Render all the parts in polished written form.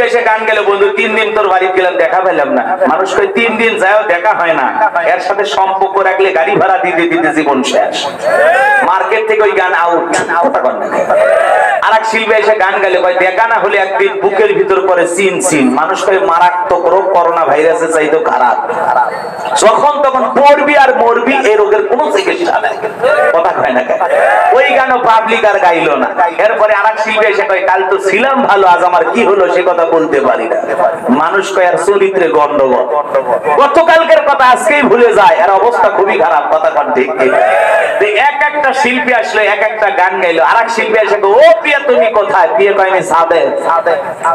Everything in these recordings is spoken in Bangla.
এসে গান গেল, বন্ধু 3 দিন তোর বাড়ি গেলাম দেখা পেলাম না। মানুষ কই 3 দিন যাও দেখা হয় না, এর সাথে সম্পর্ক রাখলে গাড়ি ভাড়া দিতে দিতে জীবন শেষ। মার্কেট থেকে ওই গান আউট। কথা বল না। আরেক শিল্পী এসে গান গেলে কয় দেখা না হলে একদিন বুকের ভিতর করে সিন সিন। মানুষ কই মারাত্মক রোগ, করোনা ভাইরাসের চাইতো খারাপ। যখন তখন পড়বি আর মরবি, এই রোগের কোনো চিকিৎসা নাই। কথা কয় না। ওই গানও পাবলিক আর গাইলো না। এরপরে আরেক শিল্পী এসে কয় কাল তো ছিলাম ভালো, আজ আমার কি হলো সে কথা বলতে পারি না। মানুষ কয় আর চরিত্রে গন্ডগোল, গতকালকের কথা আজকেই ভুলে যায়, আর অবস্থা খুবই খারাপ। কথা কন ঠিক কিনা? এক একটা শিল্পী আসলে এক একটা গান গাইলো, আরেক শিল্পী এসে ও প্রিয়া তুমি কোথায়? প্রিয়া কয় আমি ছাদে।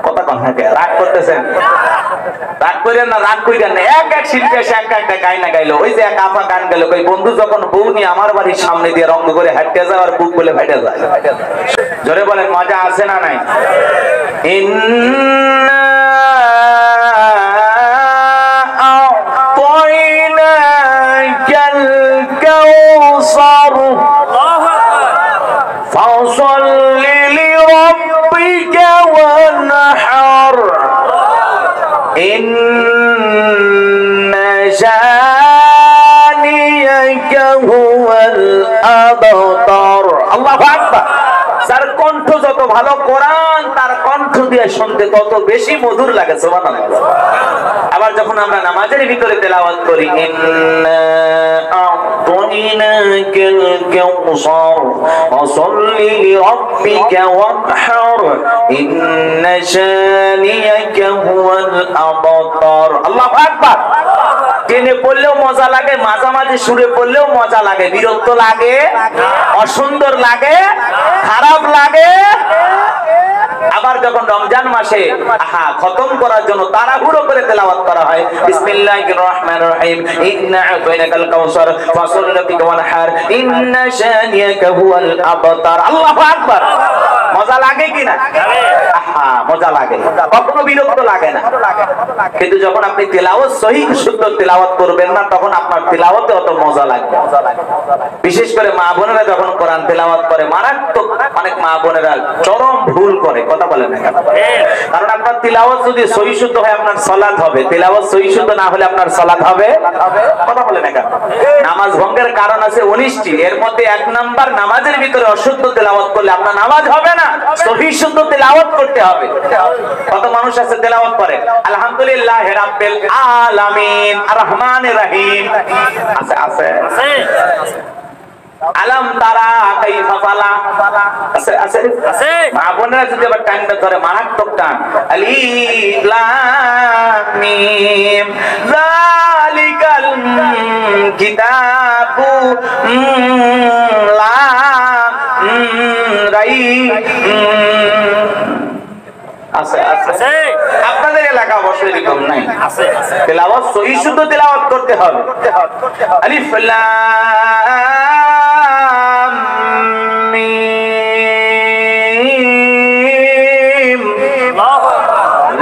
কথা কন না, রাগ করতেছেন? রাগ করেন না, রাগ করেন না। এক এক শিল্পী এসে এক একটা গাইনা গাইলো। ওই যে এক আপা গান গেল, কই বন্ধু যখন বউ নিয়ে আমার বাড়ির সামনে দিয়ে রঙ করে হাঁটতে যায় আর বুক বলে ফেটে যায়। জোরে বলেন মজা আছে না নাই? ইন্না আ'তাইনাকাল কাউসার ফাসাল্লি লিরাব্বিকা ওয়ানহার ইন্না শানিয়াকা হুয়াল আবতার। আল্লাহু আকবার। যার কণ্ঠ যত ভালো, কোরআন তার কণ্ঠ দিয়ে শুনতে তত বেশি মধুর লাগে। সুবহানাল্লাহ। আবার যখন আমরা নামাজের ভিতরে তেলাওয়াত করি, ইন্না আ'তাইনাকাল কাউসার ফাসাল্লি লিরাব্বিকা ওয়ানহার ইন্না শানিয়াকা হুয়াল আবতার। আল্লাহু আকবার। টেনে পড়লেও মজা লাগে, মাঝামাঝি সুরে পড়লেও মজা লাগে, বিরক্ত লাগে, অসুন্দর লাগে, খারাপ লাগে। আবার যখন রমজান মাসে খতম করার জন্য তাড়াহুড়ো করে তেলাওয়াত করা হয়, বিসমিল্লাহির রহমানির রহিম, ইন্না আ'তাইনাকাল কাউসার ফাসাল্লি লিরাব্বিকা ওয়ানহার ইন্না শানিয়াকা হুয়াল আবতার। আল্লাহু আকবার। মজা লাগে কিনা? মজা লাগে, কখনো বিরক্ত লাগে না। কিন্তু যখন আপনি তেলাওয়াত সহিহ শুদ্ধ তেলাওয়াত করবেন না, তখন আপনার তেলাওয়াতে অত মজা লাগবে। বিশেষ করে মা বোনেরা যখন কোরআন তেলাওয়াত করে, মারাত্মক অনেক মা বোনেরা চরম ভুল করে। কথা বলেন না, কারণ আপনার তেলাওয়াত যদি সহিহ শুদ্ধ হয় আপনার সালাত হবে, তেলাওয়াত সহিহ শুদ্ধ না হলে আপনার সালাত হবে। কথা বলেন না। নামাজ ভঙ্গের কারণ আছে 19টি, এর মধ্যে 1 নাম্বার নামাজের ভিতরে অশুদ্ধ তেলাওয়াত করলে আপনার নামাজ হবে না, সহিহ শুদ্ধ তেলাওয়াত করতে হবে। কত মানুষ আছে তেলাওয়াত করে আলহামদুলিল্লাহ রাব্বিল আলামিন আর রহমানির রহিম, আছে আছে আলম তারা কাইফা ফালা, আছে আছে আছে। মা বোনেরা যদি আবার টাইমটা ধরে মারাত্মক টান, আলিফ লাম মিম যালিকাল কিতাবু লা রাইব। আছে আছে। আপনাদের এলাকা অবশ্যই এরকম নাই, আছে আছে। তেলাওয়াত সহিহ শুদ্ধ তেলাওয়াত করতে হবে। আলিফ লাম মিম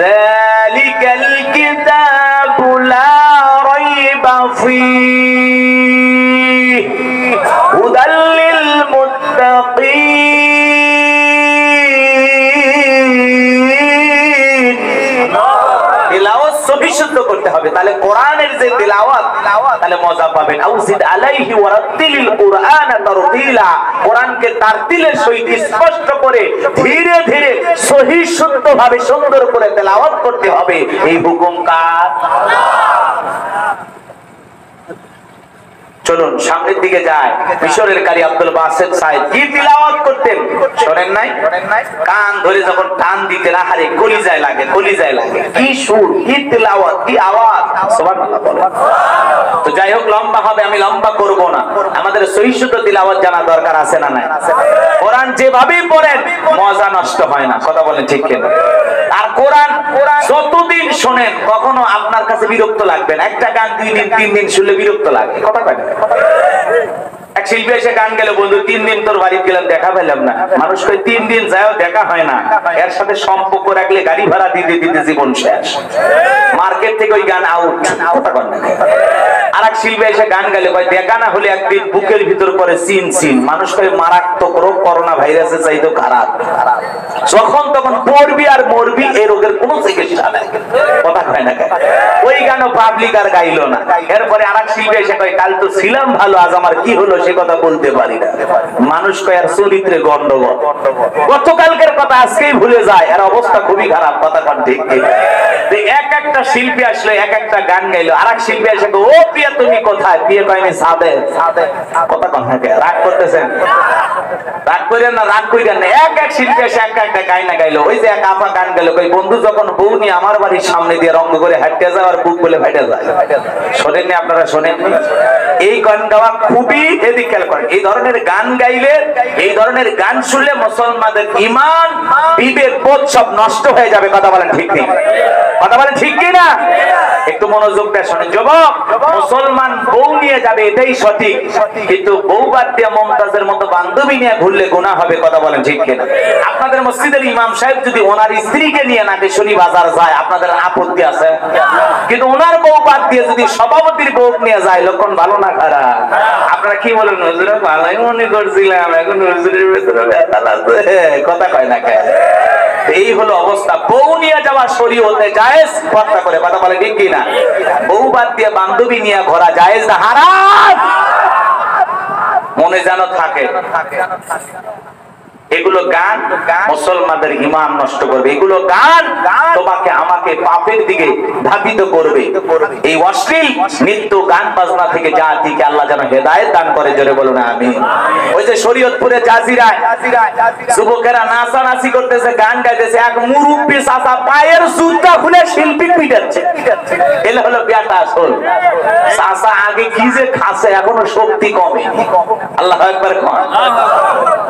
যালিকাল কিতাবু লা রাইবা ফীহি হুদাল লিল মুত্তাকিন। তেলাওয়াত সহিহ শুদ্ধ করতে হবে, তাহলে কোরআনের যে তেলাওয়াত তাহলে মজা পাবেন। আউজিদ আলাইহি ওয়া রাত্তিলিল কুরআনা তারতিলা। কোরআনকে তারতিলের সহিত স্পষ্ট করে ধীরে ধীরে সহিহ শুদ্ধ ভাবে সুন্দর করে তেলাওয়াত করতে হবে। এই হুকুম কার? চলুন সামনের দিকে যায়। মিশরের কারি আব্দুল বাসেত সাহেব কি তিলাওয়াত করতেন শোনেন নাই? কান ধরে যখন টান দিতে আহারে কলিজায় লাগে, কলিজায় লাগে। কি সুর, কি তিলাওয়াত, কি আওয়াজ! সুবহানাল্লাহ বলেন। তো যাই হোক, লম্বা হবে, আমি লম্বা করব না। আমাদের সহিহ শুদ্ধ তিলাওয়াত জানা দরকার আছে না নাই? কোরআন যেভাবেই পড়েন মজা নষ্ট হয় না। কথা বলেন ঠিক কিনা? আর কোরআন যতদিন শোনেন কখনো আপনার কাছে বিরক্ত লাগবে না। একটা গান 2 দিন 3 দিন শুনলে বিরক্ত লাগে। কথা কয় না? এক শিল্পী এসে গান গেল, বন্ধু 3 দিন তোর বাড়ি গেলাম দেখা পেলাম না। মানুষ কই 3 দিন যায়ও দেখা হয় না, এর সাথে সম্পর্ক রাখলে গাড়ি ভাড়া দিতে দিতে জীবন শেষ। মার্কেট থেকে ওই গান আউট। আর এক শিল্পী এসে গান গেলে কয় দেখা না হলে একদিন বুকের ভিতর করে সিন সিন। মানুষ কই মারাত্মক রোগ, করোনা ভাইরাসে চাইতো খারাপ, যখন তখন পড়বি আর মরবি, এই রোগের কোনো চিকিৎসা নাই। কথা কয় না কেন? ওই গানও পাবলিক আর গাইলো না। এরপরে আরেক শিল্পী এসে কয় কাল তো ছিলাম ভালো, আজ আমার কি হলো সে কথা বলতে পারি না। মানুষ কয় আর চরিত্রে গন্ডগোল, গতকালকের কথা আজকেই ভুলে যায়, এর অবস্থা খুবই খারাপ। কথা কন ঠিক ঠিক? এক একটা শিল্পী আসলে এক একটা গান গাইলো, আরেক শিল্পী এসে ও প্রিয়া তুমি কোথায়? প্রিয়া কয় আমি ছাদে। কথা কন না কেন? রাগ করতেছেন? রাগ করেন না, রাগ কইরেন না। এক এক শিল্পী এসে এক একটা গাইনা গাইলো। ওই যে এক আপা গান গেল, কই বন্ধু যখন বউ নিয়ে আমার বাড়ির সামনে দিয়ে রঙ করে হাঁটতে যায় আর বুক বলে ফেটে যায়। শোনেননি আপনারা? শোনেননি? এই গান গাওয়া খুবই এদিক খেয়াল করেন। এই ধরনের গান গাইলে, এই ধরনের গান শুনলে মুসলমানদের ঈমান, বিবেক, বোধ সব নষ্ট হয়ে যাবে। কথা বলেন ঠিক নেই? কথা বলেন ঠিক কি না? একটু মনোযোগ দিয়ে শোনেন। যুবক, মুসলমান বউ নিয়ে যাবে এটাই সঠিক, কিন্তু বউ বাদ দিয়ে মমতাজের মতো বান্ধবী নিয়ে ঘুরলে গুনাহ হবে। কথা বলেন ঠিক কি না? আপনাদের মসজিদের ইমাম সাহেব যদি ওনার স্ত্রীকে নিয়ে নাটেশ্বরী বাজার যায়, আপনাদের আপত্তি আছে? কিন্তু ওনার বউ বাদ দিয়ে যদি সভাপতির বউ নিয়ে যায়, লক্ষণ ভালো না খারাপ? আপনারা কি বলেন? হুজুর ভালোই মনে করছিলাম, এখন হুজুরের ভিতরে বেতাল আছে। কথা কয় না কেন? এই হলো অবস্থা। বউ নিয়ে যাওয়া শরীয়তে জায়েজ, কথা করে। কথা বলে ঠিক কি না? বউ বাদ দিয়ে বান্ধবী নিয়ে ঘোরা জায়েজ না হারাম? মনে যেন থাকে। এগুলো গান মুসলমানদের ঈমান নষ্ট করবে। এগুলো গান তোমাকে আমাকে পাপের দিকে ধাবিত করবে। এই অশ্লীল নৃত্য গান বাজনা থেকে জাতিকে আল্লাহ যেন হেদায়েত দান করে। জোরে বলুন আমিন। ওই যে শরীয়তপুরে জাজিরায় যুবকেরা নাচানাচি করতেছে, গান গাইতেছে, এক মুরব্বি চাচা পায়ের জুতা খুলে শিল্পী পিটাচ্ছে। এলে হলো ব্যাটা আসল। চাচা আগে কি যে খাসে, এখনো শক্তি কমে। আল্লাহু আকবার।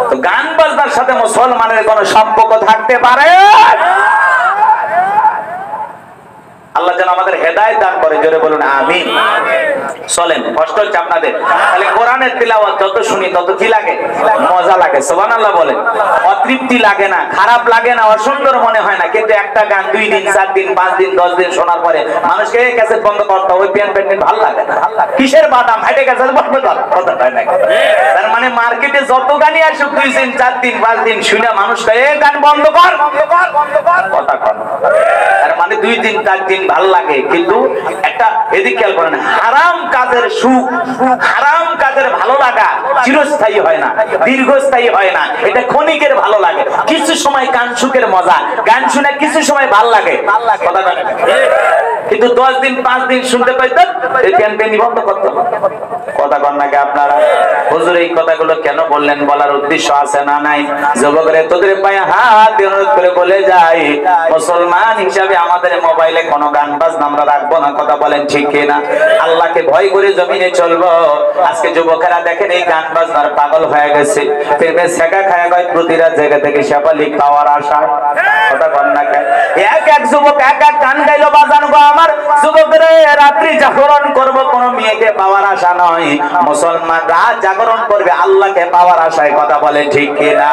তো গান বাজনার সাথে মুসলমানের কোন সম্পর্ক থাকতে পারে? আল্লাহ যেন আমাদের হেদায়েত দান করে। জোরে বলুন আমিন। চলেন, কষ্ট হচ্ছে আপনাদের। তাহলে কোরআনের তিলাওয়াত যত শুনি তত কি লাগে? মজা লাগে। সুবহানাল্লাহ বলেন। অতৃপ্তি লাগে না, খারাপ লাগে না, অসুন্দর মনে হয় না। কিন্তু একটা গান 2 দিন 4 দিন 5 দিন 10 দিন শোনার পরে মানুষকে ক্যাসেট বন্ধ করতে, ওই পেন ভালো লাগে না। কিসের বাদাম হাইটে গেছে বন্ধ কর। কথা হয় না? তার মানে মার্কেটে যত গানই আসুক 2 দিন 4 দিন 5 দিন শুনে মানুষকে এই গান বন্ধ কর। কথা কর। তার মানে 2 দিন 4 দিন ভালো লাগে, কিন্তু একটা এদিকে খেয়াল করেন, হারাম কাজের সুখ, হারাম কাজের ভালো লাগা চিরস্থায়ী হয় না, দীর্ঘস্থায়ী হয় না। এটা ক্ষণিকের ভালো লাগে, কিছু সময় কান সুখের মজা, গান শুনে কিছু সময় ভালো লাগে। কিন্তু 10 দিন 5 দিন শুনতে পাইতেন, এই ক্যাম্পেইন বন্ধ করতে। কথা কন নাকি আপনারা? হুজুর এই কথাগুলো কেন বললেন? বলার উদ্দেশ্য আছে না নাই? যুবকরে তোদের পায়ে হাত দিয়ে অনুরোধ করে বলে যাই, মুসলমান হিসাবে আমাদের মোবাইলে কোনো গান বাজনা আমরা রাখবো না। কথা বলেন ঠিক কি না? আল্লাহকে ভয় করে জমিনে চলবো। আজকে যুবকেরা দেখেন এই গান বাজনার পাগল হয়ে গেছে। প্রেমে শেখা খায় গয় প্রতি রাত জায়গা থেকে শেফালিক পাওয়ার আশা। কথা কন না কেন? এক এক যুবক এক এক গান গাইলো, বাজান গো আমার যুবকরে রাত্রি জাগরণ করব কোন মেয়েকে পাওয়ার আশা নয়। মুসলমান রাত জাগরণ করবে আল্লাহকে পাওয়ার আশায়। কথা বলে ঠিক কি না?